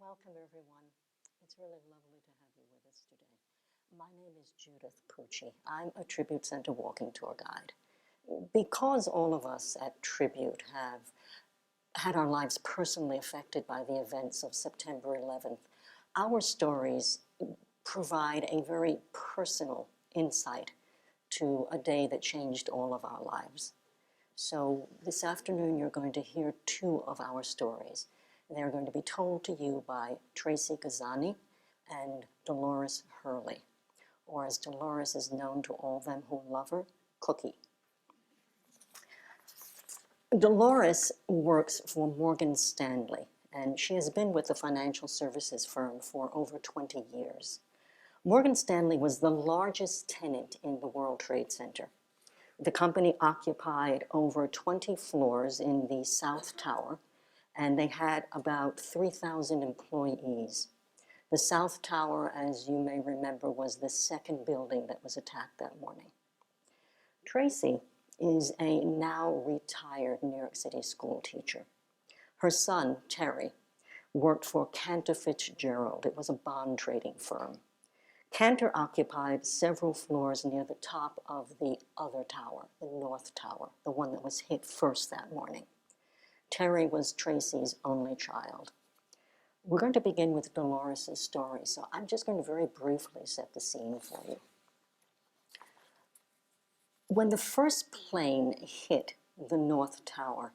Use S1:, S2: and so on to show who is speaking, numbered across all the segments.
S1: Welcome, everyone. It's really lovely to have you with us today. My name is Judith Pucci. I'm a Tribute Center walking tour guide. Because all of us at Tribute have had our lives personally affected by the events of September 11th, our stories provide a very personal insight to a day that changed all of our lives. So this afternoon, you're going to hear two of our stories. They're going to be told to you by Tracy Gazzani and Dolores Hurley, or as Dolores is known to all them who love her, Cookie. Dolores works for Morgan Stanley, and she has been with the financial services firm for over 20 years. Morgan Stanley was the largest tenant in the World Trade Center. The company occupied over 20 floors in the South Tower, and they had about 3,000 employees. The South Tower, as you may remember, was the second building that was attacked that morning. Tracy is a now retired New York City school teacher. Her son, Terry, worked for Cantor Fitzgerald. It was a bond trading firm. Cantor occupied several floors near the top of the other tower, the North Tower, the one that was hit first that morning. Terry was Tracy's only child. We're going to begin with Dolores' story, so I'm just going to very briefly set the scene for you. When the first plane hit the North Tower,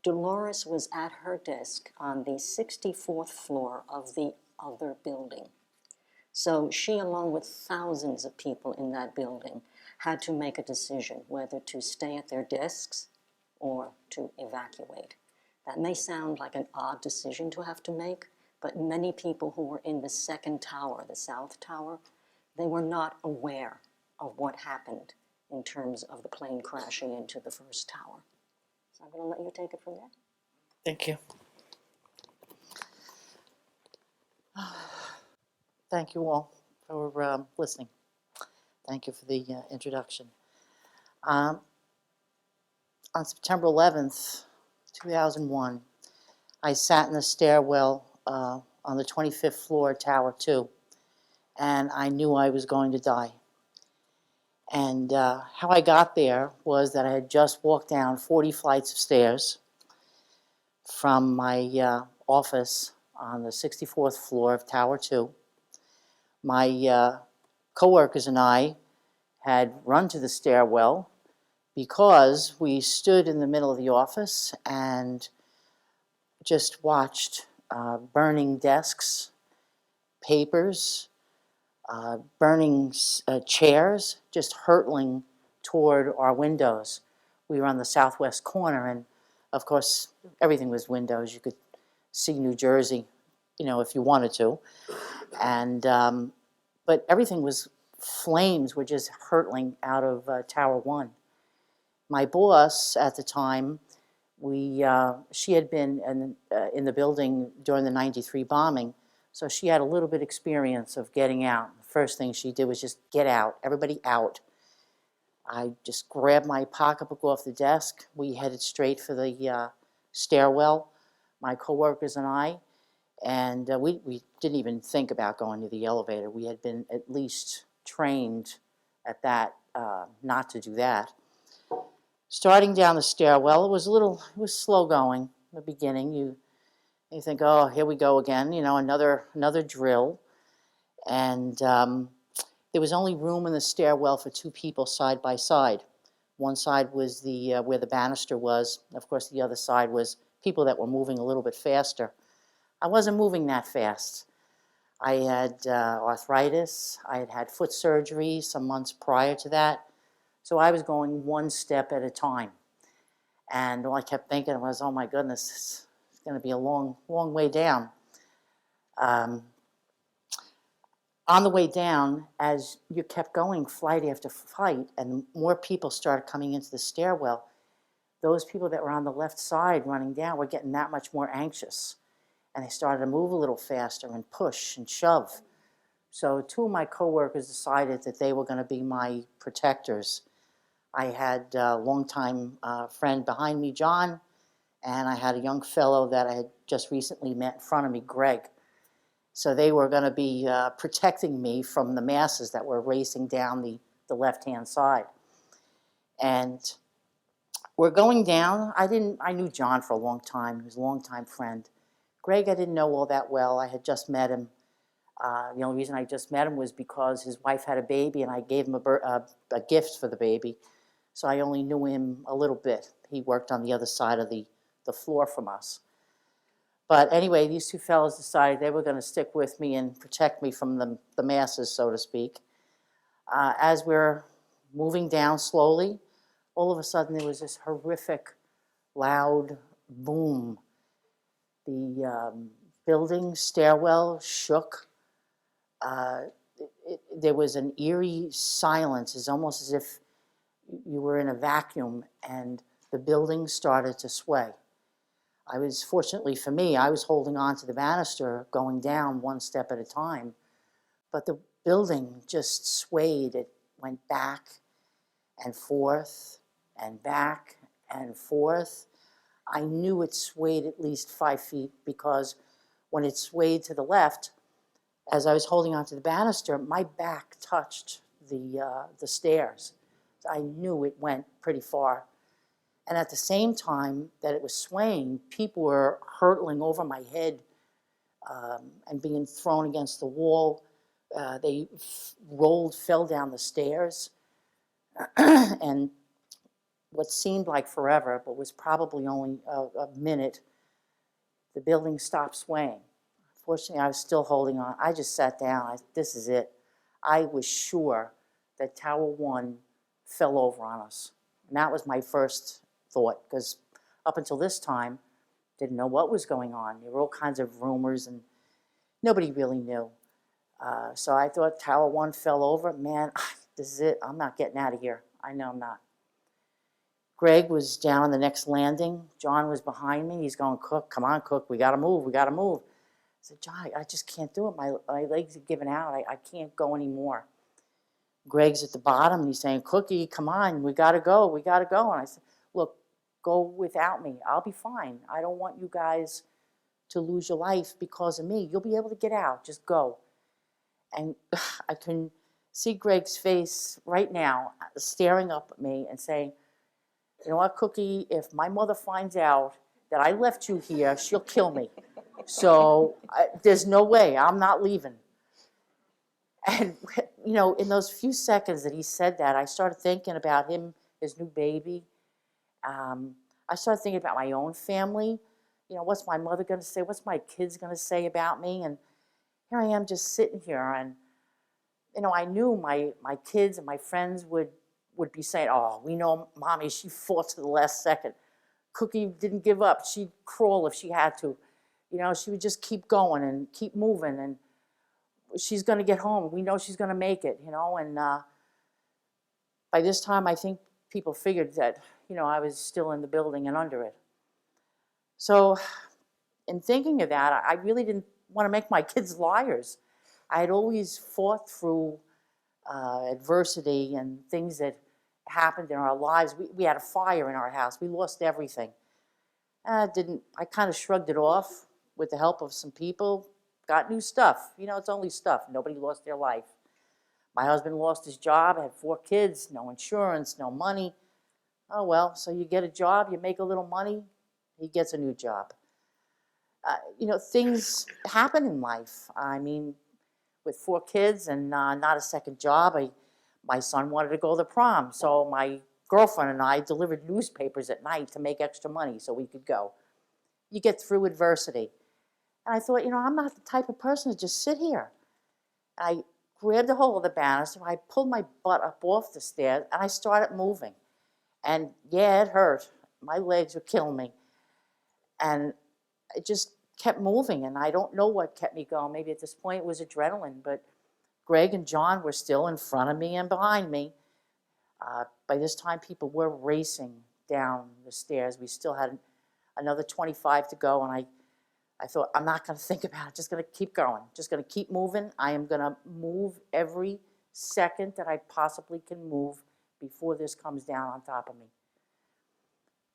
S1: Dolores was at her desk on the 64th floor of the other building. So she, along with thousands of people in that building, had to make a decision whether to stay at their desks or to evacuate. That may sound like an odd decision to have to make, but many people who were in the second tower, the South Tower, they were not aware of what happened in terms of the plane crashing into the first tower. So I'm going to let you take it from there.
S2: Thank you. Thank you all for listening. Thank you for the introduction. On September 11th, 2001, I sat in the stairwell on the 25th floor, Tower 2, and I knew I was going to die. And how I got there was that I had just walked down 40 flights of stairs from my office on the 64th floor of Tower 2. My coworkers and I had run to the stairwell because we stood in the middle of the office and just watched burning desks, papers, burning chairs, just hurtling toward our windows. We were on the southwest corner, and of course, everything was windows. You could see New Jersey, if you wanted to. And but everything was flames were just hurtling out of Tower 1. My boss at the time, she had been in the building during the '93 bombing, so she had a little bit experience of getting out. The first thing she did was just get out, everybody out. I just grabbed my pocketbook off the desk. We headed straight for the stairwell, my coworkers and I. And we didn't even think about going to the elevator. We had been at least trained at that, not to do that. Starting down the stairwell, it was slow going in the beginning. You think, oh, here we go again, another drill. And there was only room in the stairwell for two people side by side. One side was where the banister was. Of course, the other side was people that were moving a little bit faster. I wasn't moving that fast. I had arthritis. I had had foot surgery some months prior to that. So I was going one step at a time. And all I kept thinking was, oh my goodness, it's going to be a long, long way down. On the way down, as you kept going flight after flight, and more people started coming into the stairwell, those people that were on the left side running down were getting that much more anxious. And they started to move a little faster and push and shove. So two of my coworkers decided that they were going to be my protectors. I had a longtime friend behind me, John, and I had a young fellow that I had just recently met in front of me, Greg. So they were going to be protecting me from the masses that were racing down the left-hand side. And we're going down. I knew John for a long time. He was a longtime friend. Greg, I didn't know all that well. I had just met him. The only reason I just met him was because his wife had a baby, and I gave him a gift for the baby. So I only knew him a little bit. He worked on the other side of the floor from us. But anyway, these two fellows decided they were going to stick with me and protect me from the masses, so to speak. As we're moving down slowly, all of a sudden there was this horrific, loud boom. The building stairwell shook. There was an eerie silence. It's almost as if you were in a vacuum, and the building started to sway. Fortunately for me, I was holding on to the banister going down one step at a time, but the building just swayed. It went back and forth and back and forth. I knew it swayed at least 5 feet, because when it swayed to the left, as I was holding onto the banister, my back touched the stairs. So I knew it went pretty far. And at the same time that it was swaying, people were hurtling over my head and being thrown against the wall. They fell down the stairs. And what seemed like forever, but was probably only a minute, the building stopped swaying. Fortunately, I was still holding on. I just sat down. This is it. I was sure that Tower 1 fell over on us. And that was my first thought, because up until this time, didn't know what was going on. There were all kinds of rumors, and nobody really knew. So I thought Tower 1 fell over. Man, this is it. I'm not getting out of here. I know I'm not. Greg was down on the next landing. John was behind me. He's going, Cook, come on, Cook. We got to move. We got to move. I said, John, I just can't do it. My legs are giving out. I can't go anymore. Greg's at the bottom, and he's saying, Cookie, come on. We got to go. We got to go. And I said, look, go without me. I'll be fine. I don't want you guys to lose your life because of me. You'll be able to get out. Just go. And I can see Greg's face right now staring up at me and saying, you know what, Cookie, if my mother finds out that I left you here, she'll kill me. So there's no way. I'm not leaving. And, you know, in those few seconds that he said that, I started thinking about him, his new baby. I started thinking about my own family. You know, what's my mother going to say? What's my kids going to say about me? And here I am just sitting here. And, you know, I knew my kids and my friends would be saying, oh, we know Mommy, she fought to the last second. Cookie didn't give up. She'd crawl if she had to. You know, she would just keep going and keep moving. And she's going to get home. We know she's going to make it, you know. And by this time, I think people figured that, you know, I was still in the building and under it. So in thinking of that, I really didn't want to make my kids liars. I had always fought through adversity and things that happened in our lives. We had a fire in our house. We lost everything. I kind of shrugged it off with the help of some people, got new stuff. You know, it's only stuff. Nobody lost their life. My husband lost his job, had 4 kids, no insurance, no money. Oh, well, so you get a job, you make a little money, he gets a new job. You know, things happen in life. I mean, with 4 kids and not a second job, my son wanted to go to the prom, so my girlfriend and I delivered newspapers at night to make extra money so we could go. You get through adversity. And I thought, you know, I'm not the type of person to just sit here. I grabbed a hold of the banister, I pulled my butt up off the stairs, and I started moving. And yeah, it hurt. My legs were killing me. And it just kept moving, and I don't know what kept me going. Maybe at this point it was adrenaline, but Greg and John were still in front of me and behind me. By this time, people were racing down the stairs. We still had another 25 to go, and I thought, I'm not going to think about it. Just going to keep going. Just going to keep moving. I am going to move every second that I possibly can move before this comes down on top of me.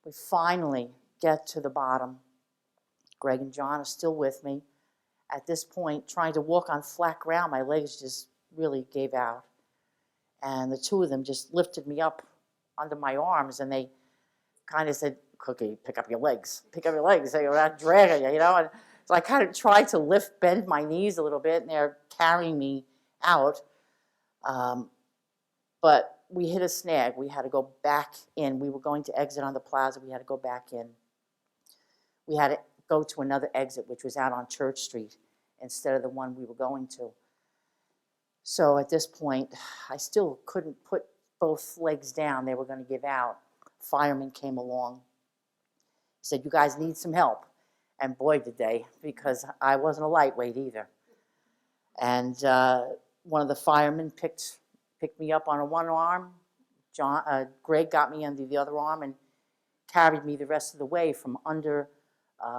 S2: We finally get to the bottom. Greg and John are still with me. At this point, trying to walk on flat ground, my legs just really gave out. And the two of them just lifted me up under my arms, and they kind of said, Cookie, pick up your legs. Pick up your legs. They're not dragging you, you know? And so I kind of tried to bend my knees a little bit, and they're carrying me out. But we hit a snag. We had to go back in. We were going to exit on the plaza. We had to go back in. We had to go to another exit, which was out on Church Street, instead of the one we were going to. So at this point, I still couldn't put both legs down. They were going to give out. Fireman came along. He said, you guys need some help. And boy, did they, because I wasn't a lightweight either. And one of the firemen picked me up on one arm. Greg got me under the other arm and carried me the rest of the way from under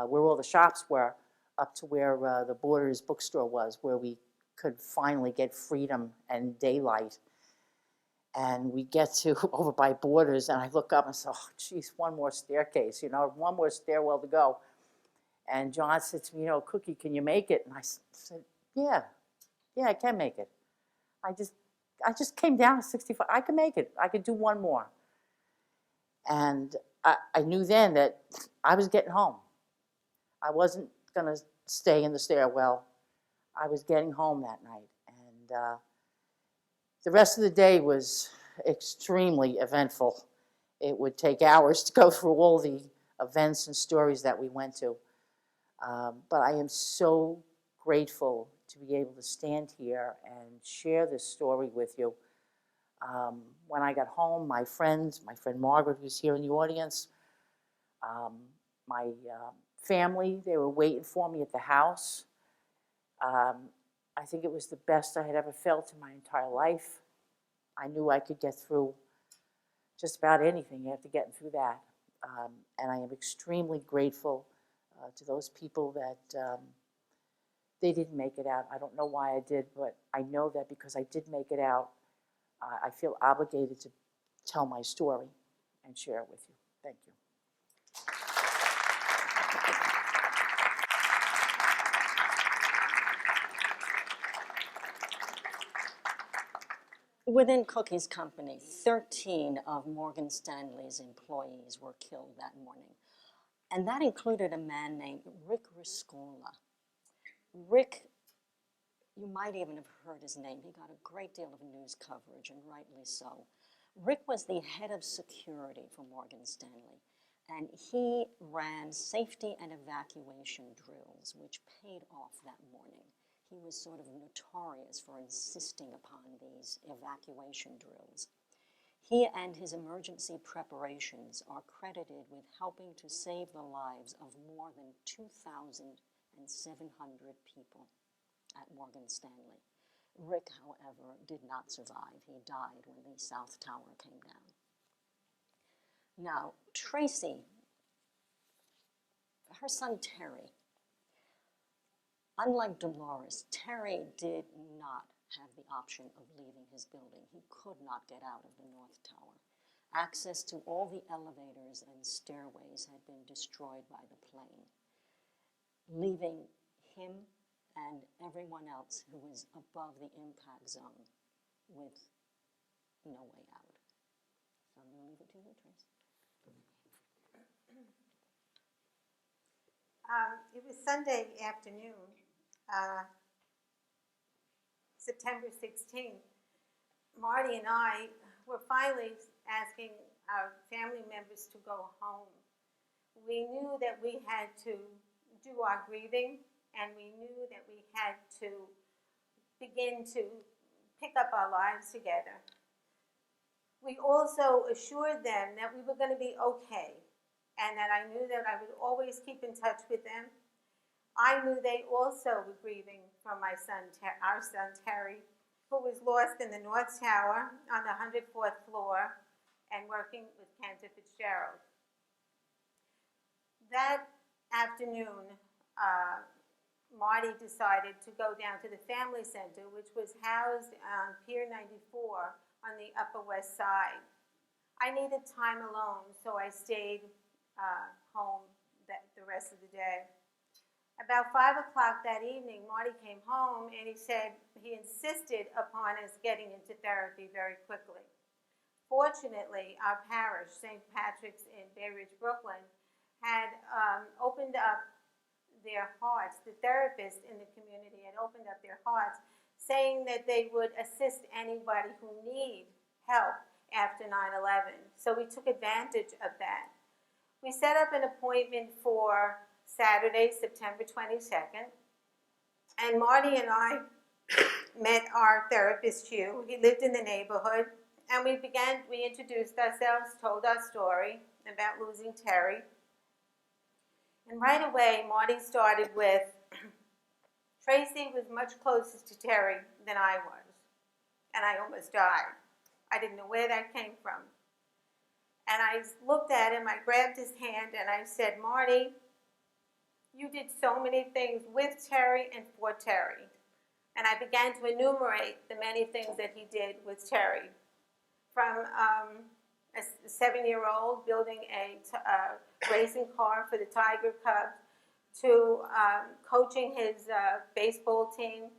S2: where all the shops were up to where the Borders bookstore was, where we could finally get freedom and daylight. And we get to over by Borders, and I look up and say, oh, geez, one more staircase, you know, one more stairwell to go. And John said to me, you know, Cookie, can you make it? And I said, yeah, I can make it. I just came down to 65. I can make it. I could do one more. And I knew then that I was getting home. I wasn't going to stay in the stairwell. I was getting home that night. And the rest of the day was extremely eventful. It would take hours to go through all the events and stories that we went to. But I am so grateful to be able to stand here and share this story with you. When I got home, my friend Margaret, who's here in the audience, my family, they were waiting for me at the house. I think it was the best I had ever felt in my entire life. I knew I could get through just about anything after getting through that. And I am extremely grateful to those people that they didn't make it out. I don't know why I did, but I know that because I did make it out, I feel obligated to tell my story and share it with you. Thank you.
S1: Within Cookie's company, 13 of Morgan Stanley's employees were killed that morning. And that included a man named Rick Rescorla. Rick, you might even have heard his name. He got a great deal of news coverage, and rightly so. Rick was the head of security for Morgan Stanley, and he ran safety and evacuation drills, which paid off that morning. He was sort of notorious for insisting upon these evacuation drills. He and his emergency preparations are credited with helping to save the lives of more than 2,700 people at Morgan Stanley. Rick, however, did not survive. He died when the South Tower came down. Now, Tracy, her son Terry, unlike Dolores, Terry did not have the option of leaving his building. He could not get out of the North Tower. Access to all the elevators and stairways had been destroyed by the plane, leaving him and everyone else who was above the impact zone with no way out. So I'm going to leave it to you, Tracy.
S3: It was Sunday afternoon, September 16th. Marty and I were finally asking our family members to go home. We knew that we had to do our grieving, and we knew that we had to begin to pick up our lives together. We also assured them that we were going to be okay, and that I knew that I would always keep in touch with them. I knew they also were grieving for my son, our son Terry, who was lost in the North Tower on the 104th floor and working with Cantor Fitzgerald. That afternoon, Marty decided to go down to the Family Center, which was housed on Pier 94 on the Upper West Side. I needed time alone, so I stayed home the rest of the day. About 5 o'clock that evening, Marty came home and he said he insisted upon us getting into therapy very quickly. Fortunately, our parish, St. Patrick's in Bay Ridge, Brooklyn, had opened up their hearts. The therapists in the community had opened up their hearts, saying that they would assist anybody who need help after 9/11. So we took advantage of that. We set up an appointment for Saturday, September 22nd, and Marty and I met our therapist, Hugh. He lived in the neighborhood, and we introduced ourselves, told our story about losing Terry. And right away, Marty started with, Tracy was much closer to Terry than I was, and I almost died. I didn't know where that came from. And I looked at him, I grabbed his hand, and I said, Marty, you did so many things with Terry and for Terry. And I began to enumerate the many things that he did with Terry. From a 7-year-old building a racing car for the Tiger Cubs, to coaching his baseball team,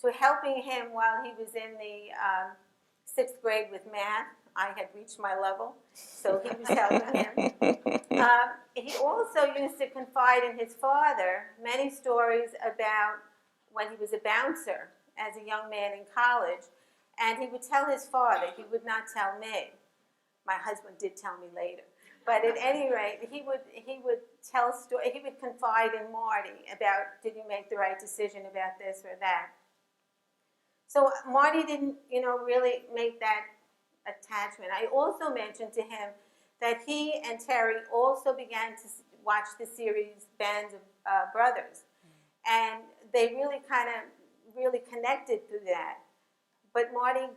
S3: to helping him while he was in the 6th grade with math. I had reached my level, so he was helping him. He also used to confide in his father many stories about when he was a bouncer as a young man in college, and he would tell his father, he would not tell me. My husband did tell me later. But at any rate, he would tell stories, he would confide in Marty about, did you make the right decision about this or that? So Marty didn't, really make that attachment. I also mentioned to him that he and Terry also began to watch the series Bands of Brothers. And they really connected through that. But Marty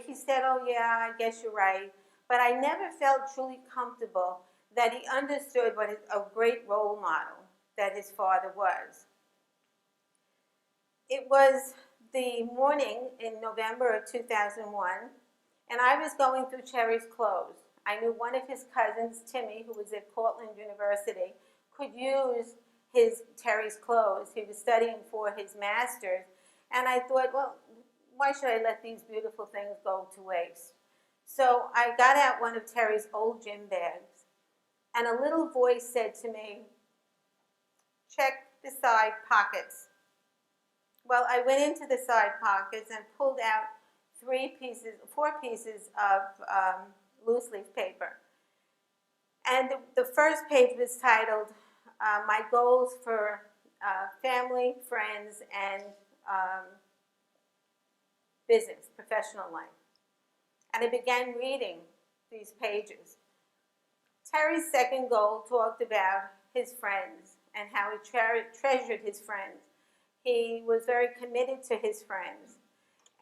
S3: he said, oh yeah, I guess you're right. But I never felt truly comfortable that he understood what a great role model that his father was. It was the morning in November of 2001, and I was going through Terry's clothes. I knew one of his cousins, Timmy, who was at Portland University, could use Terry's clothes. He was studying for his master's, and I thought, well, why should I let these beautiful things go to waste? So I got out one of Terry's old gym bags, and a little voice said to me, check the side pockets. Well, I went into the side pockets and pulled out 4 pieces of loose leaf paper. And the first page was titled, My Goals for Family, Friends, and Business, Professional Life. And I began reading these pages. Terry's second goal talked about his friends and how he treasured his friends. He was very committed to his friends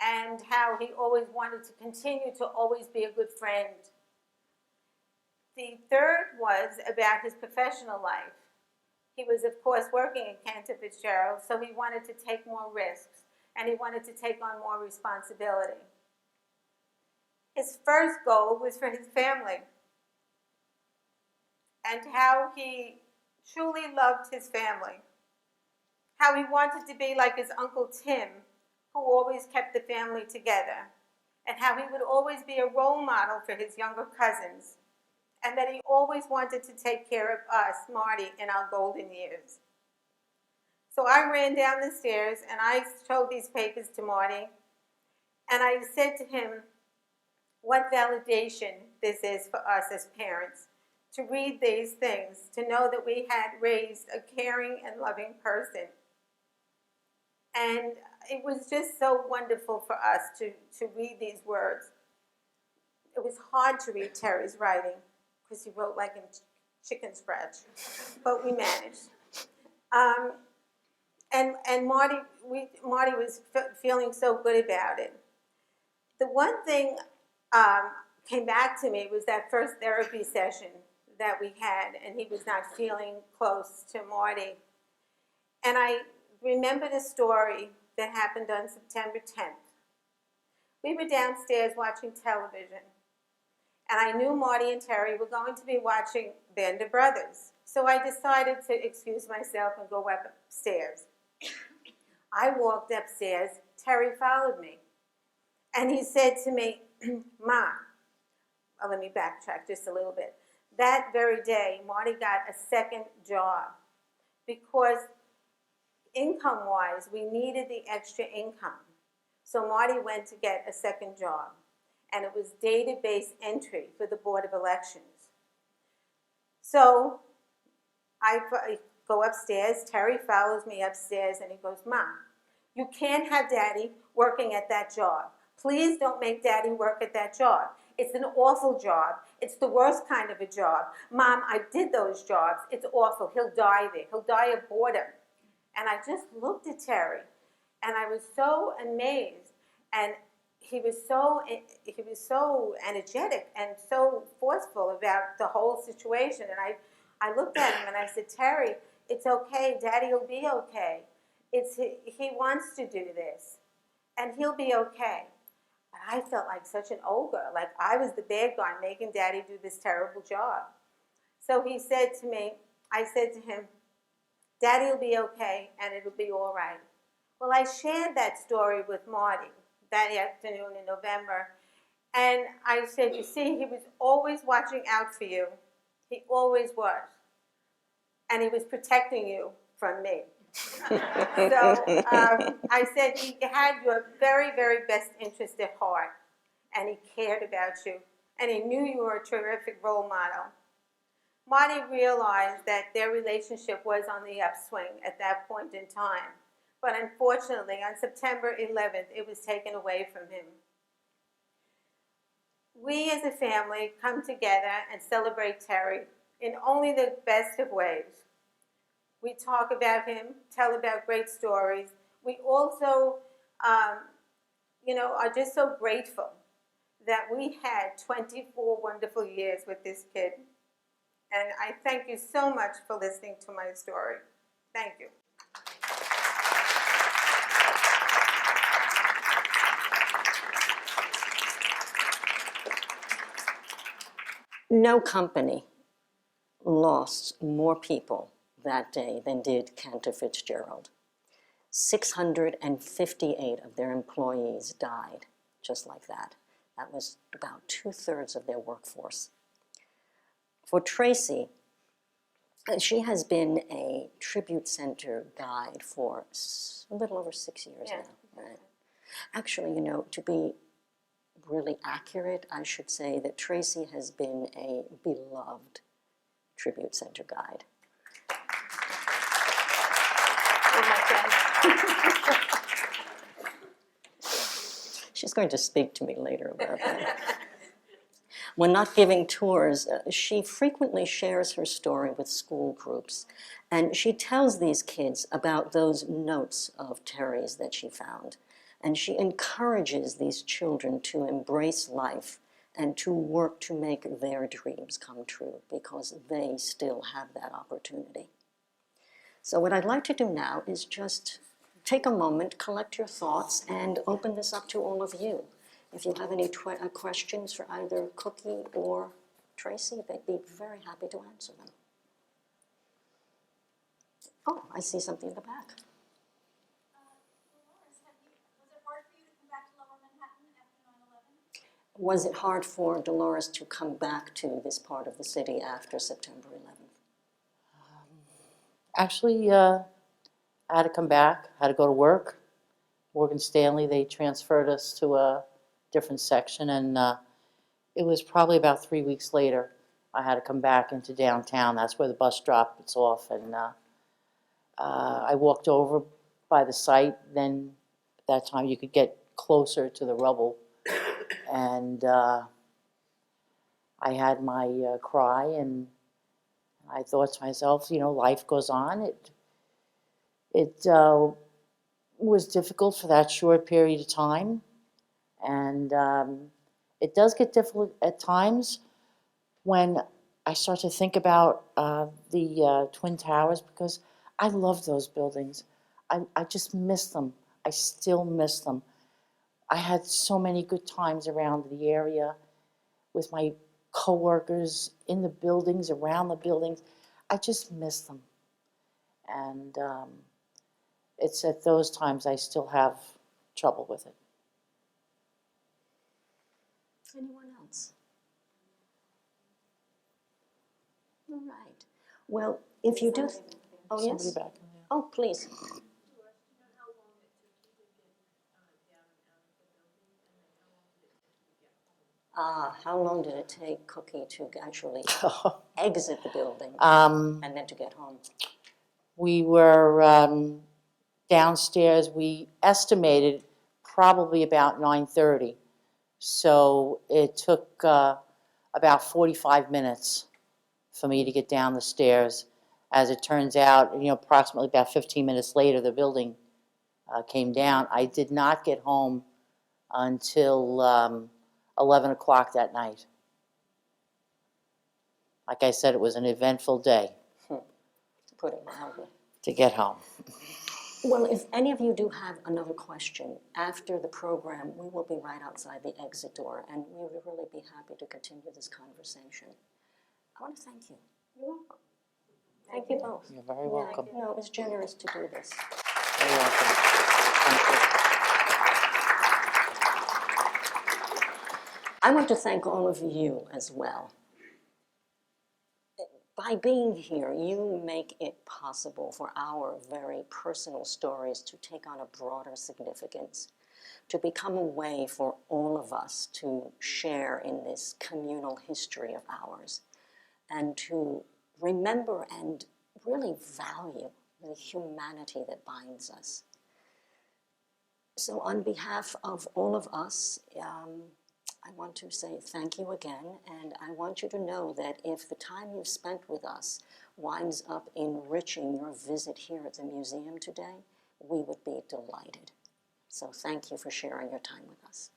S3: and how he always wanted to continue to always be a good friend. The third was about his professional life. He was, of course, working at Cantor Fitzgerald, so he wanted to take more risks and he wanted to take on more responsibility. His first goal was for his family and how he truly loved his family, how he wanted to be like his Uncle Tim, who always kept the family together, and how he would always be a role model for his younger cousins, and that he always wanted to take care of us, Marty, in our golden years. So I ran down the stairs and I showed these papers to Marty, and I said to him, what validation this is for us as parents, to read these things, to know that we had raised a caring and loving person. And it was just so wonderful for us to read these words. It was hard to read Terry's writing because he wrote like in chicken scratch, but we managed. And Marty was feeling so good about it. The one thing came back to me was that first therapy session that we had, and he was not feeling close to Marty. And I remembered a story that happened on September 10th. We were downstairs watching television, and I knew Marty and Terry were going to be watching Band of Brothers. So I decided to excuse myself and go upstairs. I walked upstairs. Terry followed me. And he said to me, "Ma," let me backtrack just a little bit. That very day, Marty got a second job because income-wise, we needed the extra income. So Marty went to get a second job, and it was database entry for the Board of Elections. So I go upstairs. Terry follows me upstairs, and he goes, "Mom, you can't have Daddy working at that job. Please don't make Daddy work at that job. It's an awful job. It's the worst kind of a job. Mom, I did those jobs. It's awful. He'll die there. He'll die of boredom." And I just looked at Terry, and I was so amazed. And he was so energetic and so forceful about the whole situation. And I looked at him and I said, "Terry, it's okay. Daddy will be okay. He wants to do this, and he'll be okay." And I felt like such an ogre, like I was the bad guy making Daddy do this terrible job. So he said to me, I said to him, "Daddy will be okay, and it'll be all right." Well, I shared that story with Marty that afternoon in November, and I said, "You see, he was always watching out for you. He always was. And he was protecting you from me." So I said, "He had your very, very best interest at heart, and he cared about you, and he knew you were a terrific role model." Marty realized that their relationship was on the upswing at that point in time. But unfortunately, on September 11th, it was taken away from him. We as a family come together and celebrate Terry in only the best of ways. We talk about him, tell about great stories. We also, are just so grateful that we had 24 wonderful years with this kid. And I thank you so much for listening to my story. Thank you.
S1: No company lost more people that day than did Cantor Fitzgerald. 658 of their employees died just like that. That was about 2/3 of their workforce. For Tracy, she has been a tribute center guide for a little over 6 years now. Right? Actually, to be really accurate, I should say that Tracy has been a beloved tribute center guide. She's going to speak to me later about that. When not giving tours, she frequently shares her story with school groups, and she tells these kids about those notes of Terry's that she found. And she encourages these children to embrace life and to work to make their dreams come true, because they still have that opportunity. So what I'd like to do now is just take a moment, collect your thoughts, and open this up to all of you. If you have any questions for either Cookie or Tracy, they'd be very happy to answer them. Oh, I see something in the back. Was it hard for Dolores to come back to this part of the city after September 11th?
S2: Actually, I had to come back, had to go to work. Morgan Stanley, they transferred us to a different section, and it was probably about 3 weeks later I had to come back into downtown. That's where the bus drops off, and I walked over by the site. Then at that time you could get closer to the rubble, and I had my cry, and I thought to myself, life goes on. It was difficult for that short period of time, and it does get difficult at times when I start to think about the Twin Towers, because I love those buildings. I just miss them. I still miss them. I had so many good times around the area with my coworkers, in the buildings, around the buildings. I just miss them. And it's at those times I still have trouble with it.
S1: Anyone else? All right. Well, if you do, oh,
S2: Somebody
S1: yes?
S2: back in there.
S1: Oh, please. How long did it take Cookie to actually exit the building and then to get home?
S2: We were downstairs. We estimated probably about 9:30. So it took about 45 minutes for me to get down the stairs. As it turns out, approximately about 15 minutes later, the building came down. I did not get home until 11 o'clock that night. Like I said, it was an eventful day
S1: To put it mildly.
S2: to get home.
S1: Well, if any of you do have another question after the program, we will be right outside the exit door, and we would really be happy to continue this conversation. I want to thank you.
S3: You're welcome.
S1: Thank you both.
S2: You're very welcome.
S1: No, it was generous to do this.
S2: Very welcome. Thank you.
S1: I want to thank all of you as well. By being here, you make it possible for our very personal stories to take on a broader significance, to become a way for all of us to share in this communal history of ours, and to remember and really value the humanity that binds us. So on behalf of all of us, I want to say thank you again, and I want you to know that if the time you've spent with us winds up enriching your visit here at the museum today, we would be delighted. So thank you for sharing your time with us.